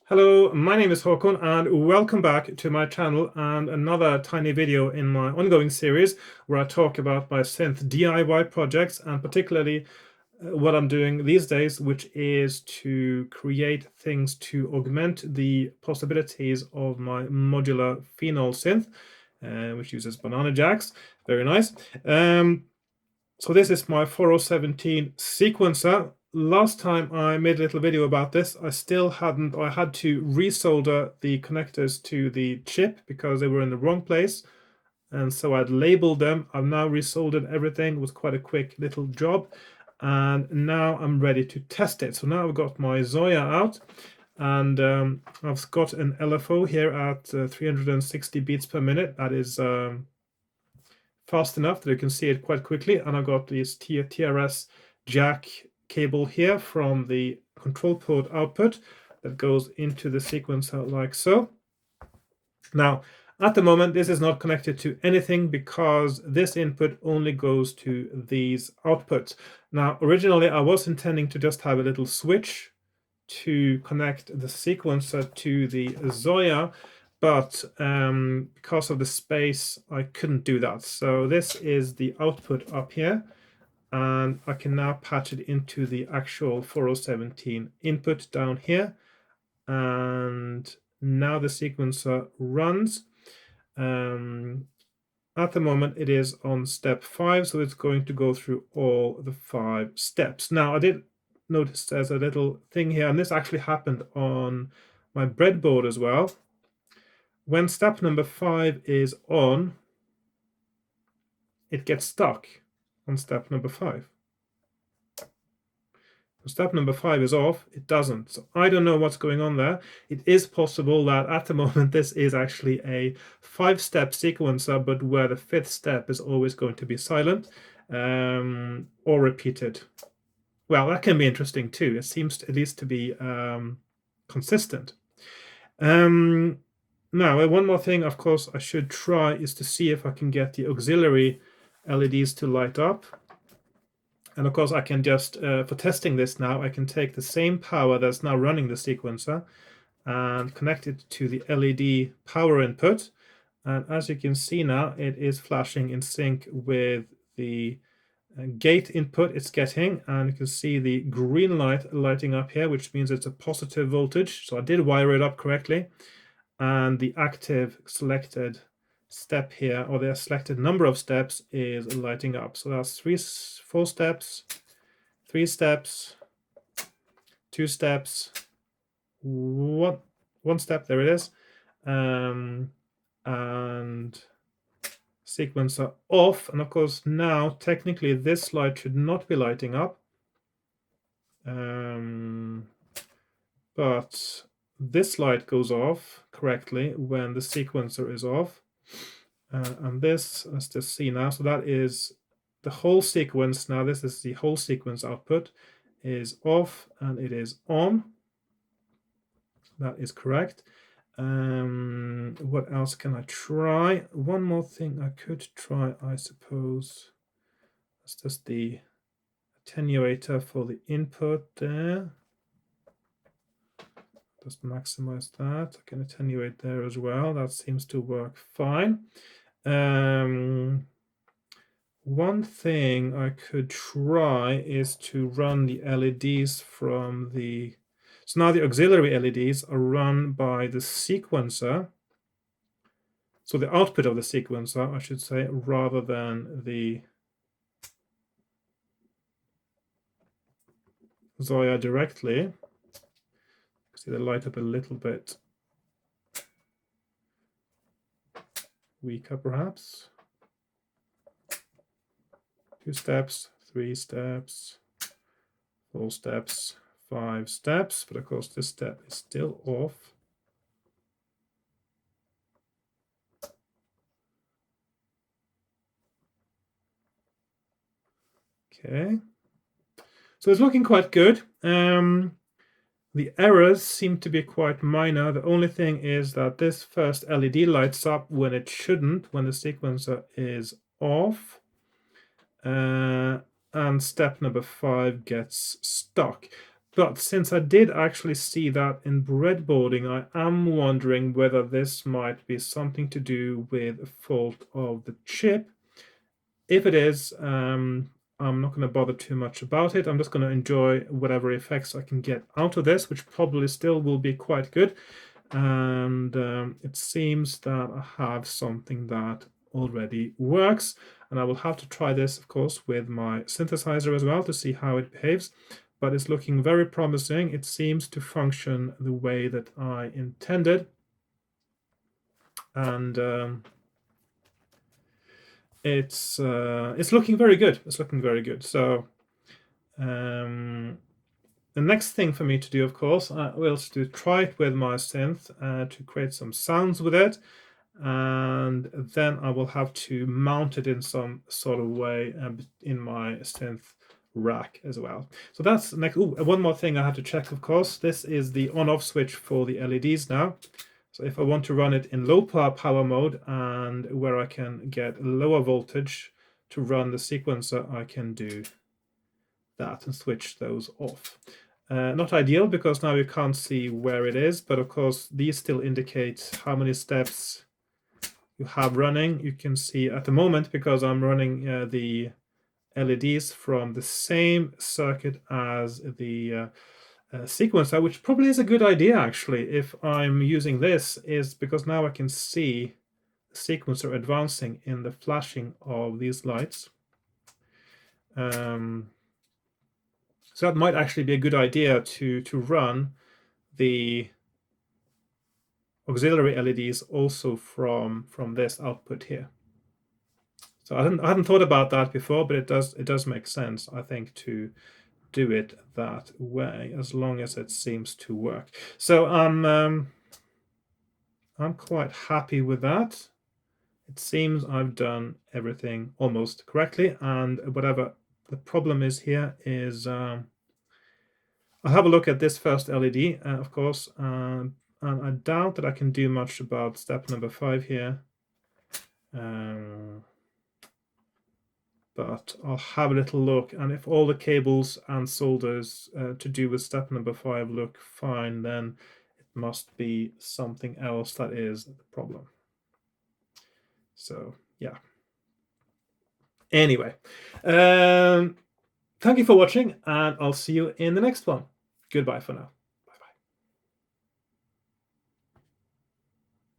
Hello, my name is Hakon and welcome back to my channel and another tiny video in my ongoing series where I talk about my synth DIY projects and particularly what I'm doing these days, which is to create things to augment the possibilities of my modular phenol synth, which uses banana jacks. Very nice. So this is my 4017 sequencer. Last time I made a little video about this, I had to resolder the connectors to the chip because they were in the wrong place. And so I'd labeled them. I've now resoldered everything. It was quite a quick little job. And now I'm ready to test it. So now I've got my Zoya out and I've got an LFO here at 360 beats per minute. That is fast enough that you can see it quite quickly. And I've got this TRS jack cable here from the control port output that goes into the sequencer like so. Now, at the moment, this is not connected to anything because this input only goes to these outputs. Now, originally, I was intending to just have a little switch to connect the sequencer to the Zoya, but because of the space, I couldn't do that. So this is the output up here, and I can now patch it into the actual 4017 input down here. And now the sequencer runs. At the moment, it is on step 5, so it's going to go through all the 5 steps. Now, I did notice there's a little thing here, and this actually happened on my breadboard as well. When step number 5 is on, it gets stuck on step number 5. When step number 5 is off, it doesn't. So I don't know what's going on there. It is possible that at the moment this is actually a 5-step sequencer, but where the 5th step is always going to be silent or repeated. Well, that can be interesting too. It seems at least to be consistent. Now, one more thing, of course, I should try is to see if I can get the auxiliary LEDs to light up. And of course, I can just, for testing this now, I can take the same power that's now running the sequencer and connect it to the LED power input. And as you can see now, it is flashing in sync with the gate input it's getting. And you can see the green light lighting up here, which means it's a positive voltage. So I did wire it up correctly. And the active selected step here, or the selected number of steps, is lighting up. So that's 4 steps, 3 steps, 2 steps, one step, there it is, and sequencer off. And of course now technically this light should not be lighting up, but this light goes off correctly when the sequencer is off. And this, let's just see now, so that is the whole sequence. Now this is the whole sequence output is off and it is on. That is correct. What else can I try? One more thing I could try, I suppose. That's just the attenuator for the input there. Just maximize that. I can attenuate there as well. That seems to work fine. One thing I could try is to run the LEDs from the... So now the auxiliary LEDs are run by the sequencer. So the output of the sequencer, I should say, rather than the Zoya directly. See, they light up a little bit weaker, perhaps. 2 steps, 3 steps, 4 steps, 5 steps, but of course this step is still off. Okay, so it's looking quite good. The errors seem to be quite minor. The only thing is that this first LED lights up when it shouldn't, when the sequencer is off. And step number 5 gets stuck. But since I did actually see that in breadboarding, I am wondering whether this might be something to do with a fault of the chip. If it is, I'm not going to bother too much about it. I'm just going to enjoy whatever effects I can get out of this, which probably still will be quite good. And it seems that I have something that already works. And I will have to try this, of course, with my synthesizer as well to see how it behaves. But it's looking very promising. It seems to function the way that I intended. And it's looking very good. It's looking very good. So the next thing for me to do, of course, will to try it with my synth to create some sounds with it. And then I will have to mount it in some sort of way in my synth rack as well. So that's next. Ooh, one more thing I have to check, of course. This is the on-off switch for the LEDs now. So if I want to run it in low power mode and where I can get lower voltage to run the sequencer, I can do that and switch those off. Not ideal because now you can't see where it is, but of course these still indicate how many steps you have running. You can see at the moment, because I'm running the LEDs from the same circuit as the sequencer, which probably is a good idea actually if I'm using this, is because now I can see the sequencer advancing in the flashing of these lights. So that might actually be a good idea to run the auxiliary LEDs also from this output here. So I hadn't thought about that before, but it does make sense, I think, to do it that way, as long as it seems to work. So I'm quite happy with that. It seems I've done everything almost correctly, and whatever the problem is here is I'll have a look at this first LED, of course, and I doubt that I can do much about step number 5 here. But I'll have a little look, and if all the cables and solders to do with step number 5 look fine, then it must be something else that is the problem. So yeah. Anyway, thank you for watching, and I'll see you in the next one. Goodbye for now.